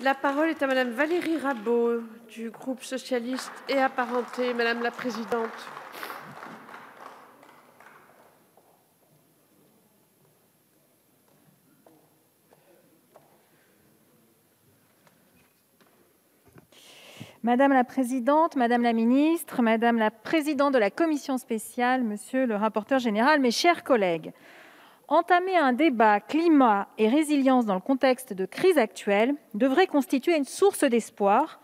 La parole est à Madame Valérie Rabault, du groupe socialiste et apparenté. Madame la présidente. Madame la présidente, madame la ministre, madame la présidente de la commission spéciale, monsieur le rapporteur général, mes chers collègues, entamer un débat climat et résilience dans le contexte de crise actuelle devrait constituer une source d'espoir,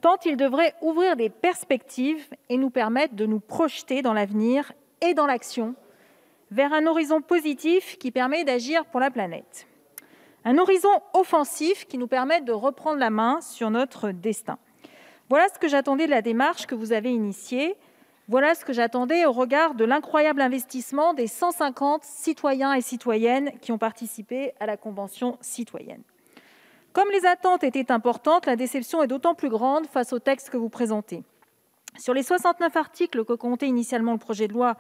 tant il devrait ouvrir des perspectives et nous permettre de nous projeter dans l'avenir et dans l'action vers un horizon positif qui permet d'agir pour la planète. Un horizon offensif qui nous permet de reprendre la main sur notre destin. Voilà ce que j'attendais de la démarche que vous avez initiée. Voilà ce que j'attendais au regard de l'incroyable investissement des 150 citoyens et citoyennes qui ont participé à la Convention citoyenne. Comme les attentes étaient importantes, la déception est d'autant plus grande face au texte que vous présentez. Sur les 69 articles que comptait initialement le projet de loi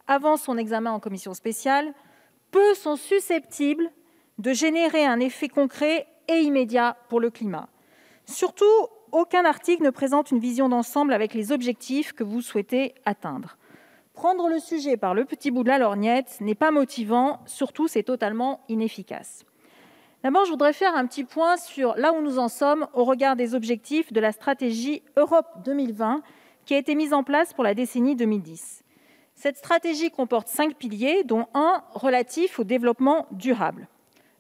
avant son examen en commission spéciale, peu sont susceptibles de générer un effet concret et immédiat pour le climat. Surtout, aucun article ne présente une vision d'ensemble avec les objectifs que vous souhaitez atteindre. Prendre le sujet par le petit bout de la lorgnette n'est pas motivant, surtout c'est totalement inefficace. D'abord, je voudrais faire un petit point sur là où nous en sommes au regard des objectifs de la stratégie Europe 2020 qui a été mise en place pour la décennie 2010. Cette stratégie comporte 5 piliers, dont un relatif au développement durable.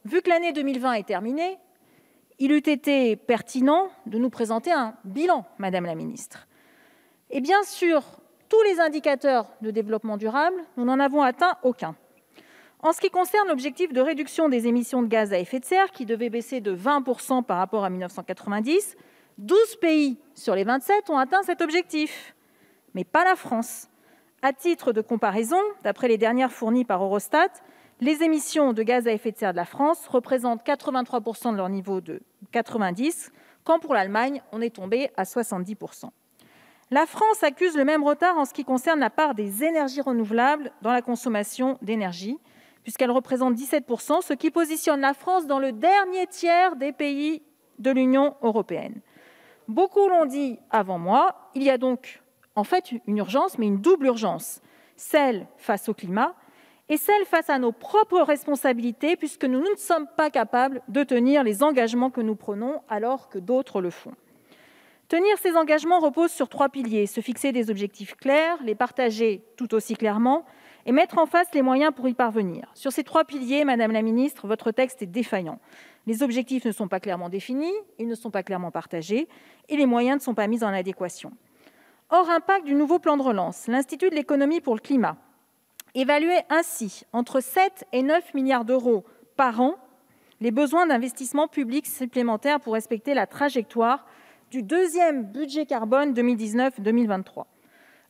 Vu que l'année 2020 est terminée, il eût été pertinent de nous présenter un bilan, Madame la ministre. Et bien sûr, tous les indicateurs de développement durable, nous n'en avons atteint aucun. En ce qui concerne l'objectif de réduction des émissions de gaz à effet de serre, qui devait baisser de 20% par rapport à 1990, 12 pays sur les 27 ont atteint cet objectif, mais pas la France. À titre de comparaison, d'après les dernières fournies par Eurostat, les émissions de gaz à effet de serre de la France représentent 83% de leur niveau de 90, quand pour l'Allemagne, on est tombé à 70%. La France accuse le même retard en ce qui concerne la part des énergies renouvelables dans la consommation d'énergie, puisqu'elle représente 17%, ce qui positionne la France dans le dernier tiers des pays de l'Union européenne. Beaucoup l'ont dit avant moi, il y a donc en fait une urgence, mais une double urgence, celle face au climat et celle face à nos propres responsabilités, puisque nous ne sommes pas capables de tenir les engagements que nous prenons alors que d'autres le font. Tenir ces engagements repose sur 3 piliers, se fixer des objectifs clairs, les partager tout aussi clairement et mettre en face les moyens pour y parvenir. Sur ces 3 piliers, Madame la ministre, votre texte est défaillant. Les objectifs ne sont pas clairement définis, ils ne sont pas clairement partagés et les moyens ne sont pas mis en adéquation. Hors impact du nouveau plan de relance, l'Institut de l'économie pour le climat évaluait ainsi entre 7 et 9 milliards d'euros par an les besoins d'investissement public supplémentaires pour respecter la trajectoire du deuxième budget carbone 2019-2023.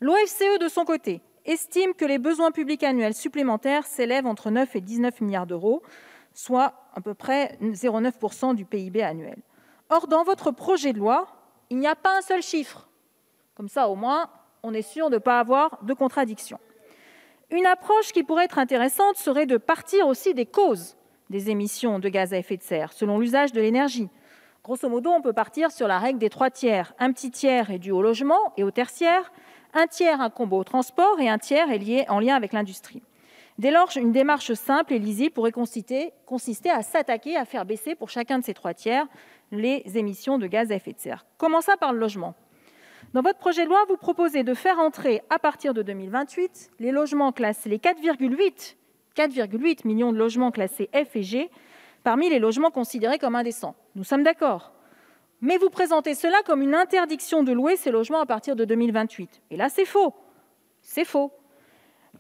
L'OFCE, de son côté, estime que les besoins publics annuels supplémentaires s'élèvent entre 9 et 19 milliards d'euros, soit à peu près 0,9% du PIB annuel. Or, dans votre projet de loi, il n'y a pas un seul chiffre. Comme ça, au moins, on est sûr de ne pas avoir de contradiction. Une approche qui pourrait être intéressante serait de partir aussi des causes des émissions de gaz à effet de serre, selon l'usage de l'énergie. Grosso modo, on peut partir sur la règle des 3 tiers. Un petit tiers est dû au logement et au tertiaire, un tiers incombe au transport et un tiers est en lien avec l'industrie. Dès lors, une démarche simple et lisible pourrait consister à s'attaquer, à faire baisser pour chacun de ces 3 tiers les émissions de gaz à effet de serre. Commençons par le logement. Dans votre projet de loi, vous proposez de faire entrer, à partir de 2028, les logements classés, les 4,8 millions de logements classés F et G, parmi les logements considérés comme indécents. Nous sommes d'accord. Mais vous présentez cela comme une interdiction de louer ces logements à partir de 2028. Et là, c'est faux. C'est faux.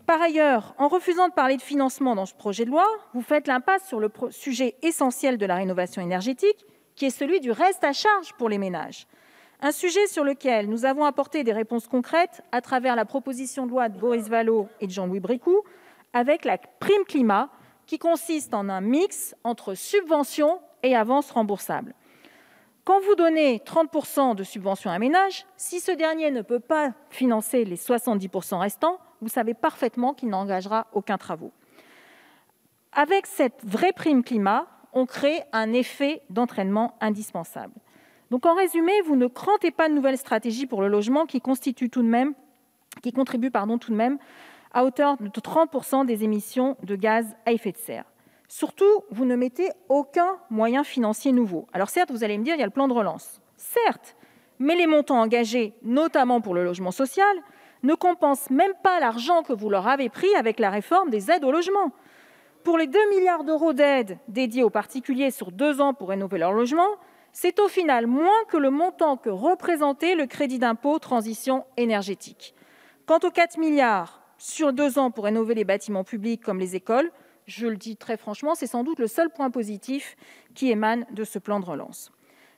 Par ailleurs, en refusant de parler de financement dans ce projet de loi, vous faites l'impasse sur le sujet essentiel de la rénovation énergétique, qui est celui du reste à charge pour les ménages. Un sujet sur lequel nous avons apporté des réponses concrètes à travers la proposition de loi de Boris Vallaud et de Jean-Louis Bricout, avec la prime climat, qui consiste en un mix entre subventions et avances remboursables. Quand vous donnez 30% de subvention à un ménage, si ce dernier ne peut pas financer les 70% restants, vous savez parfaitement qu'il n'engagera aucun travaux. Avec cette vraie prime climat, on crée un effet d'entraînement indispensable. Donc en résumé, vous ne crantez pas de nouvelles stratégies pour le logement qui contribuent tout de même à hauteur de 30% des émissions de gaz à effet de serre. Surtout, vous ne mettez aucun moyen financier nouveau. Alors certes, vous allez me dire, il y a le plan de relance. Certes, mais les montants engagés, notamment pour le logement social, ne compensent même pas l'argent que vous leur avez pris avec la réforme des aides au logement. Pour les 2 milliards d'euros d'aides dédiés aux particuliers sur 2 ans pour rénover leur logement, c'est au final moins que le montant que représentait le crédit d'impôt transition énergétique. Quant aux 4 milliards sur 2 ans pour rénover les bâtiments publics comme les écoles, je le dis très franchement, c'est sans doute le seul point positif qui émane de ce plan de relance.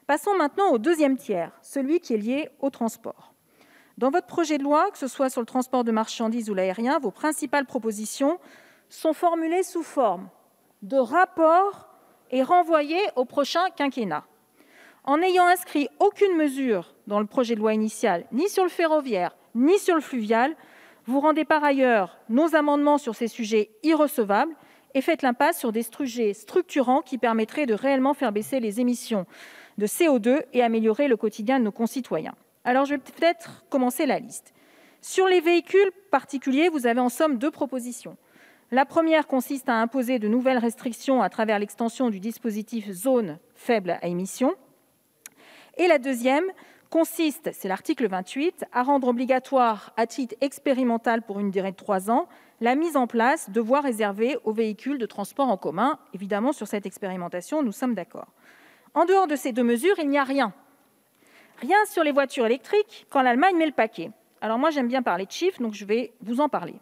Passons maintenant au deuxième tiers, celui qui est lié au transport. Dans votre projet de loi, que ce soit sur le transport de marchandises ou l'aérien, vos principales propositions sont formulées sous forme de rapport et renvoyées au prochain quinquennat. En n'ayant inscrit aucune mesure dans le projet de loi initial, ni sur le ferroviaire, ni sur le fluvial, vous rendez par ailleurs nos amendements sur ces sujets irrecevables et faites l'impasse sur des sujets structurants qui permettraient de réellement faire baisser les émissions de CO2 et améliorer le quotidien de nos concitoyens. Alors, je vais peut-être commencer la liste. Sur les véhicules particuliers, vous avez en somme 2 propositions. La première consiste à imposer de nouvelles restrictions à travers l'extension du dispositif zone faible à émission. Et la deuxième consiste, c'est l'article 28, à rendre obligatoire à titre expérimental pour une durée de 3 ans la mise en place de voies réservées aux véhicules de transport en commun. Évidemment, sur cette expérimentation, nous sommes d'accord. En dehors de ces 2 mesures, il n'y a rien. Rien sur les voitures électriques quand l'Allemagne met le paquet. Alors moi, j'aime bien parler de chiffres, donc je vais vous en parler.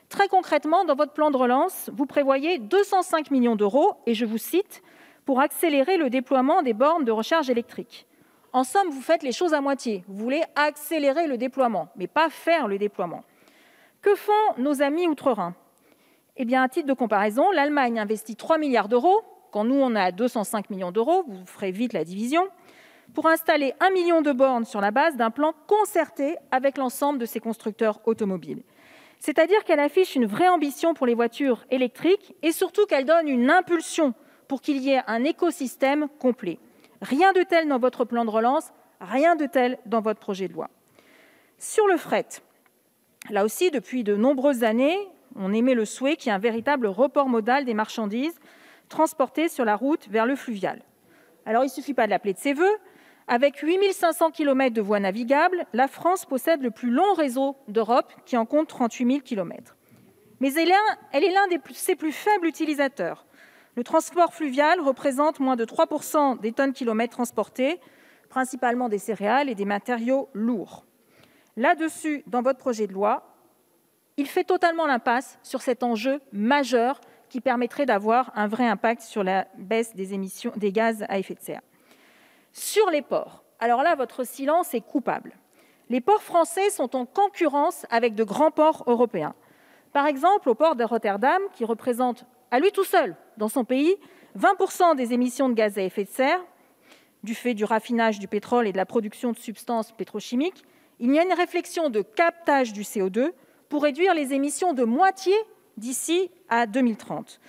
Très concrètement, dans votre plan de relance, vous prévoyez 205 millions d'euros, et je vous cite, pour accélérer le déploiement des bornes de recharge électrique. En somme, vous faites les choses à moitié. Vous voulez accélérer le déploiement, mais pas faire le déploiement. Que font nos amis outre-Rhin ? Eh bien, à titre de comparaison, l'Allemagne investit 3 milliards d'euros, quand nous, on est à 205 millions d'euros, vous ferez vite la division, pour installer 1 million de bornes sur la base d'un plan concerté avec l'ensemble de ses constructeurs automobiles. C'est-à-dire qu'elle affiche une vraie ambition pour les voitures électriques et surtout qu'elle donne une impulsion pour qu'il y ait un écosystème complet. Rien de tel dans votre plan de relance, rien de tel dans votre projet de loi. Sur le fret, là aussi, depuis de nombreuses années, on émet le souhait qu'il y ait un véritable report modal des marchandises transportées sur la route vers le fluvial. Alors, il ne suffit pas de l'appeler de ses voeux. Avec 8 500 km de voies navigables, la France possède le plus long réseau d'Europe, qui en compte 38 000 km. Mais elle est l'un de ses plus faibles utilisateurs. Le transport fluvial représente moins de 3% des tonnes kilomètres transportées, principalement des céréales et des matériaux lourds. Là-dessus, dans votre projet de loi, il fait totalement l'impasse sur cet enjeu majeur qui permettrait d'avoir un vrai impact sur la baisse des émissions des gaz à effet de serre. Sur les ports, alors là, votre silence est coupable. Les ports français sont en concurrence avec de grands ports européens. Par exemple, au port de Rotterdam, qui représente à lui tout seul, dans son pays, 20% des émissions de gaz à effet de serre, du fait du raffinage du pétrole et de la production de substances pétrochimiques, il y a une réflexion de captage du CO2 pour réduire les émissions de moitié d'ici à 2030.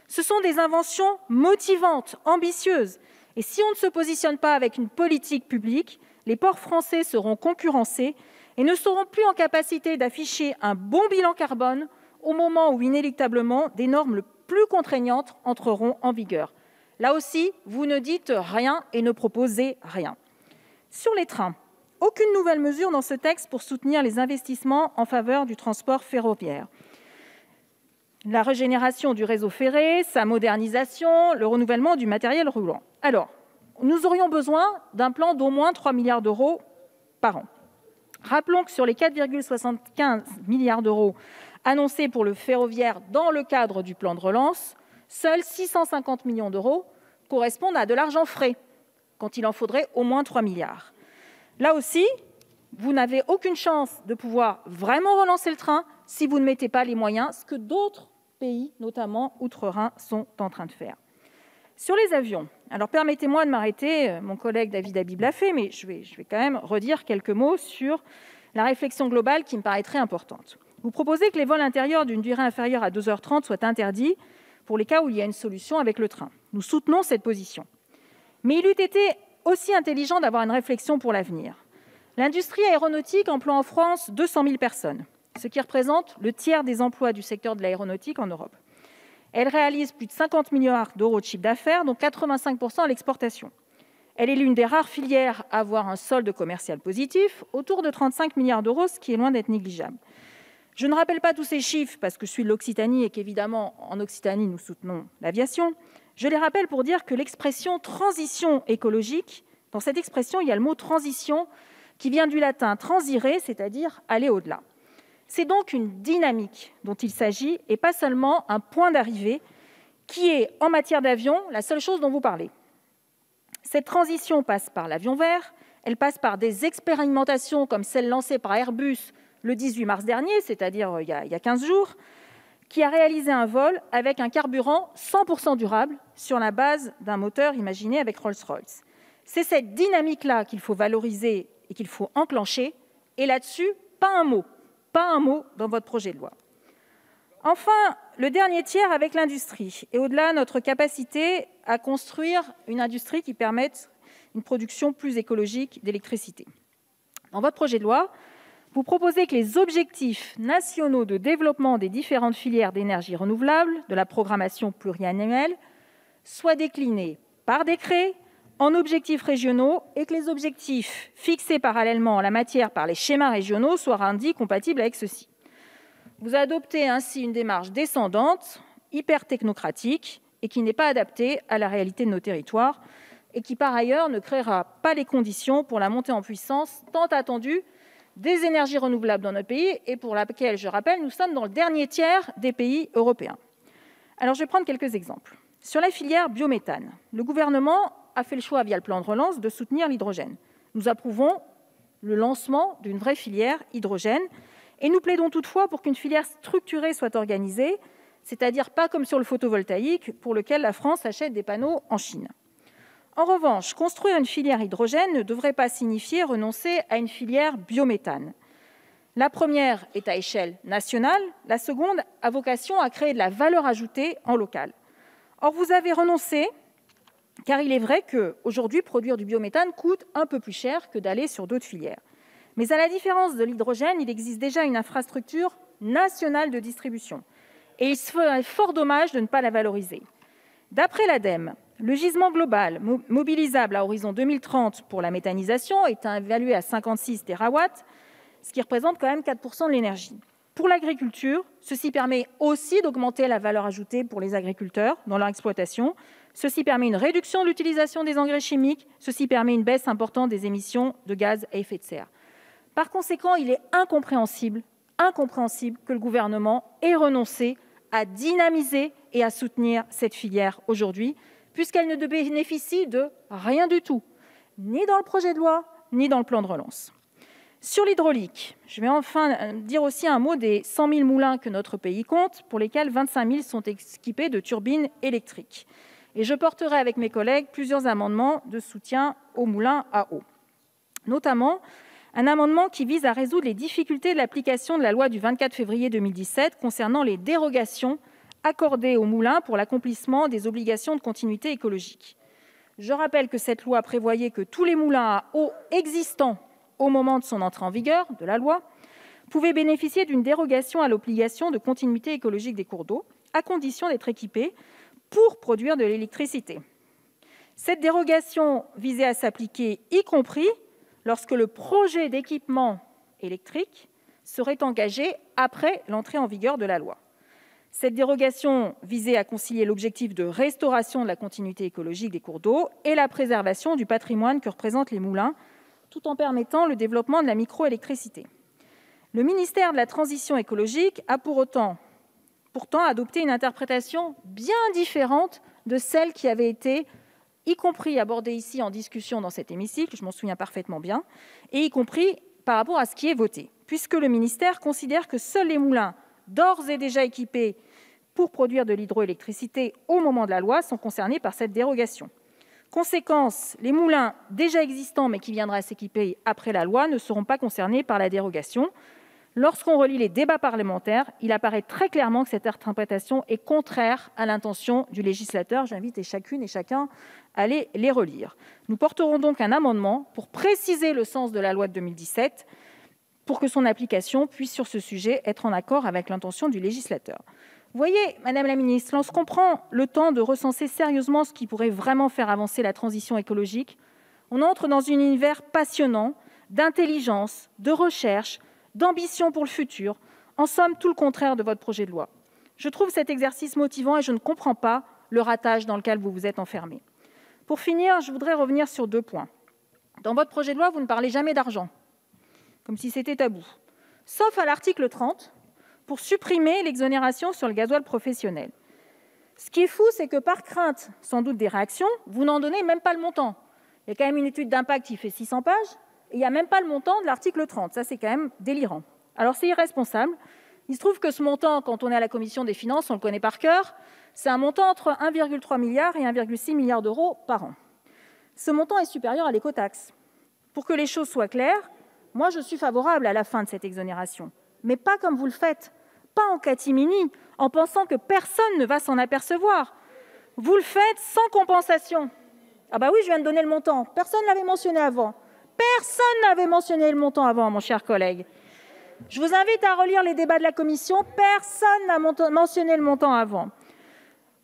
Ce sont des inventions motivantes, ambitieuses. Et si on ne se positionne pas avec une politique publique, les ports français seront concurrencés et ne seront plus en capacité d'afficher un bon bilan carbone au moment où, inéluctablement, des normes plus contraignantes entreront en vigueur. Là aussi, vous ne dites rien et ne proposez rien. Sur les trains, aucune nouvelle mesure dans ce texte pour soutenir les investissements en faveur du transport ferroviaire. La régénération du réseau ferré, sa modernisation, le renouvellement du matériel roulant. Alors, nous aurions besoin d'un plan d'au moins 3 milliards d'euros par an. Rappelons que sur les 4,75 milliards d'euros annoncés pour le ferroviaire dans le cadre du plan de relance, seuls 650 millions d'euros correspondent à de l'argent frais, quand il en faudrait au moins 3 milliards. Là aussi, vous n'avez aucune chance de pouvoir vraiment relancer le train si vous ne mettez pas les moyens, ce que d'autres pays, notamment outre-Rhin, sont en train de faire. Sur les avions, alors permettez-moi de m'arrêter, mon collègue David Habib l'a fait, mais je vais quand même redire quelques mots sur la réflexion globale qui me paraît très importante. Vous proposez que les vols intérieurs d'une durée inférieure à 2h30 soient interdits pour les cas où il y a une solution avec le train. Nous soutenons cette position. Mais il eût été aussi intelligent d'avoir une réflexion pour l'avenir. L'industrie aéronautique emploie en France 200 000 personnes, ce qui représente le tiers des emplois du secteur de l'aéronautique en Europe. Elle réalise plus de 50 milliards d'euros de chiffre d'affaires, dont 85 % à l'exportation. Elle est l'une des rares filières à avoir un solde commercial positif, autour de 35 milliards d'euros, ce qui est loin d'être négligeable. Je ne rappelle pas tous ces chiffres parce que je suis de l'Occitanie et qu'évidemment, en Occitanie, nous soutenons l'aviation. Je les rappelle pour dire que l'expression « transition écologique », dans cette expression, il y a le mot « transition » qui vient du latin « transire », c'est-à-dire aller au-delà. C'est donc une dynamique dont il s'agit et pas seulement un point d'arrivée qui est, en matière d'avion, la seule chose dont vous parlez. Cette transition passe par l'avion vert, elle passe par des expérimentations comme celle lancée par Airbus le 18 mars dernier, c'est-à-dire il y a 15 jours, qui a réalisé un vol avec un carburant 100% durable sur la base d'un moteur imaginé avec Rolls-Royce. C'est cette dynamique-là qu'il faut valoriser et qu'il faut enclencher, et là-dessus, pas un mot dans votre projet de loi. Enfin, le dernier tiers avec l'industrie, et au-delà notre capacité à construire une industrie qui permette une production plus écologique d'électricité. Dans votre projet de loi, vous proposez que les objectifs nationaux de développement des différentes filières d'énergie renouvelable de la programmation pluriannuelle soient déclinés par décret en objectifs régionaux et que les objectifs fixés parallèlement en la matière par les schémas régionaux soient rendus compatibles avec ceux-ci. Vous adoptez ainsi une démarche descendante, hyper technocratique et qui n'est pas adaptée à la réalité de nos territoires et qui, par ailleurs, ne créera pas les conditions pour la montée en puissance tant attendue des énergies renouvelables dans notre pays et pour laquelle, je rappelle, nous sommes dans le dernier tiers des pays européens. Alors, je vais prendre quelques exemples. Sur la filière biométhane, le gouvernement a fait le choix, via le plan de relance, de soutenir l'hydrogène. Nous approuvons le lancement d'une vraie filière hydrogène et nous plaidons toutefois pour qu'une filière structurée soit organisée, c'est-à-dire pas comme sur le photovoltaïque, pour lequel la France achète des panneaux en Chine. En revanche, construire une filière hydrogène ne devrait pas signifier renoncer à une filière biométhane. La première est à échelle nationale, la seconde a vocation à créer de la valeur ajoutée en local. Or, vous avez renoncé, car il est vrai qu'aujourd'hui, produire du biométhane coûte un peu plus cher que d'aller sur d'autres filières. Mais à la différence de l'hydrogène, il existe déjà une infrastructure nationale de distribution. Et il serait fort dommage de ne pas la valoriser. D'après l'ADEME, le gisement global mobilisable à horizon 2030 pour la méthanisation est évalué à 56 TW, ce qui représente quand même 4 % de l'énergie. Pour l'agriculture, ceci permet aussi d'augmenter la valeur ajoutée pour les agriculteurs dans leur exploitation. Ceci permet une réduction de l'utilisation des engrais chimiques. Ceci permet une baisse importante des émissions de gaz à effet de serre. Par conséquent, il est incompréhensible que le gouvernement ait renoncé à dynamiser et à soutenir cette filière aujourd'hui, puisqu'elle ne bénéficie de rien du tout, ni dans le projet de loi, ni dans le plan de relance. Sur l'hydraulique, je vais enfin dire aussi un mot des 100 000 moulins que notre pays compte, pour lesquels 25 000 sont équipés de turbines électriques. Et je porterai avec mes collègues plusieurs amendements de soutien aux moulins à eau. Notamment, un amendement qui vise à résoudre les difficultés de l'application de la loi du 24 février 2017 concernant les dérogations accordées aux moulins pour l'accomplissement des obligations de continuité écologique. Je rappelle que cette loi prévoyait que tous les moulins à eau existants au moment de son entrée en vigueur de la loi pouvaient bénéficier d'une dérogation à l'obligation de continuité écologique des cours d'eau, à condition d'être équipés pour produire de l'électricité. Cette dérogation visait à s'appliquer y compris lorsque le projet d'équipement électrique serait engagé après l'entrée en vigueur de la loi. Cette dérogation visait à concilier l'objectif de restauration de la continuité écologique des cours d'eau et la préservation du patrimoine que représentent les moulins, tout en permettant le développement de la microélectricité. Le ministère de la Transition écologique a pourtant adopté une interprétation bien différente de celle qui avait été y compris abordée ici en discussion dans cet hémicycle, je m'en souviens parfaitement bien, et y compris par rapport à ce qui est voté, puisque le ministère considère que seuls les moulins d'ores et déjà équipés pour produire de l'hydroélectricité au moment de la loi sont concernés par cette dérogation. Conséquence, les moulins déjà existants mais qui viendraient s'équiper après la loi ne seront pas concernés par la dérogation. Lorsqu'on relit les débats parlementaires, il apparaît très clairement que cette interprétation est contraire à l'intention du législateur. J'invite chacune et chacun à aller les relire. Nous porterons donc un amendement pour préciser le sens de la loi de 2017, pour que son application puisse, sur ce sujet, être en accord avec l'intention du législateur. Vous voyez, Madame la Ministre, lorsqu'on prend le temps de recenser sérieusement ce qui pourrait vraiment faire avancer la transition écologique, on entre dans un univers passionnant d'intelligence, de recherche, d'ambition pour le futur, en somme tout le contraire de votre projet de loi. Je trouve cet exercice motivant et je ne comprends pas le ratage dans lequel vous vous êtes enfermé. Pour finir, je voudrais revenir sur 2 points. Dans votre projet de loi, vous ne parlez jamais d'argent, comme si c'était tabou, sauf à l'article 30, pour supprimer l'exonération sur le gasoil professionnel. Ce qui est fou, c'est que par crainte, sans doute, des réactions, vous n'en donnez même pas le montant. Il y a quand même une étude d'impact qui fait 600 pages, et il n'y a même pas le montant de l'article 30. Ça, c'est quand même délirant. Alors, c'est irresponsable. Il se trouve que ce montant, quand on est à la Commission des finances, on le connaît par cœur, c'est un montant entre 1,3 milliard et 1,6 milliard d'euros par an. Ce montant est supérieur à l'écotaxe. Pour que les choses soient claires, moi, je suis favorable à la fin de cette exonération, mais pas comme vous le faites, pas en catimini, en pensant que personne ne va s'en apercevoir. Vous le faites sans compensation. Ah bah oui, je viens de donner le montant. Personne ne l'avait mentionné avant. Personne n'avait mentionné le montant avant, mon cher collègue. Je vous invite à relire les débats de la commission. Personne n'a mentionné le montant avant.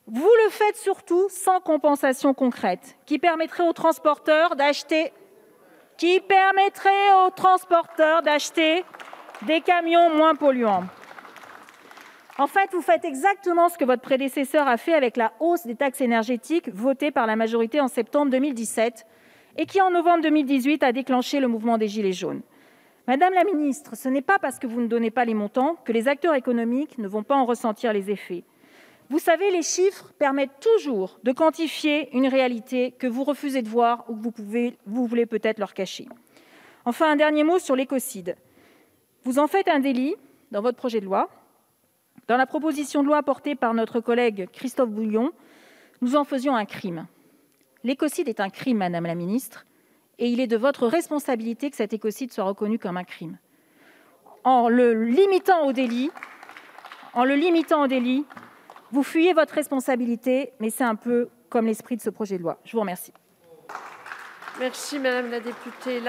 Vous le faites surtout sans compensation concrète, qui permettrait aux transporteurs d'acheter des camions moins polluants. En fait, vous faites exactement ce que votre prédécesseur a fait avec la hausse des taxes énergétiques votée par la majorité en septembre 2017 et qui, en novembre 2018, a déclenché le mouvement des Gilets jaunes. Madame la ministre, ce n'est pas parce que vous ne donnez pas les montants que les acteurs économiques ne vont pas en ressentir les effets. Vous savez, les chiffres permettent toujours de quantifier une réalité que vous refusez de voir ou que vous voulez peut-être leur cacher. Enfin, un dernier mot sur l'écocide. Vous en faites un délit dans votre projet de loi. Dans la proposition de loi portée par notre collègue Christophe Bouillon, nous en faisions un crime. L'écocide est un crime, Madame la ministre, et il est de votre responsabilité que cet écocide soit reconnu comme un crime. En le limitant au délit, vous fuyez votre responsabilité, mais c'est un peu comme l'esprit de ce projet de loi. Je vous remercie. Merci, Madame la députée.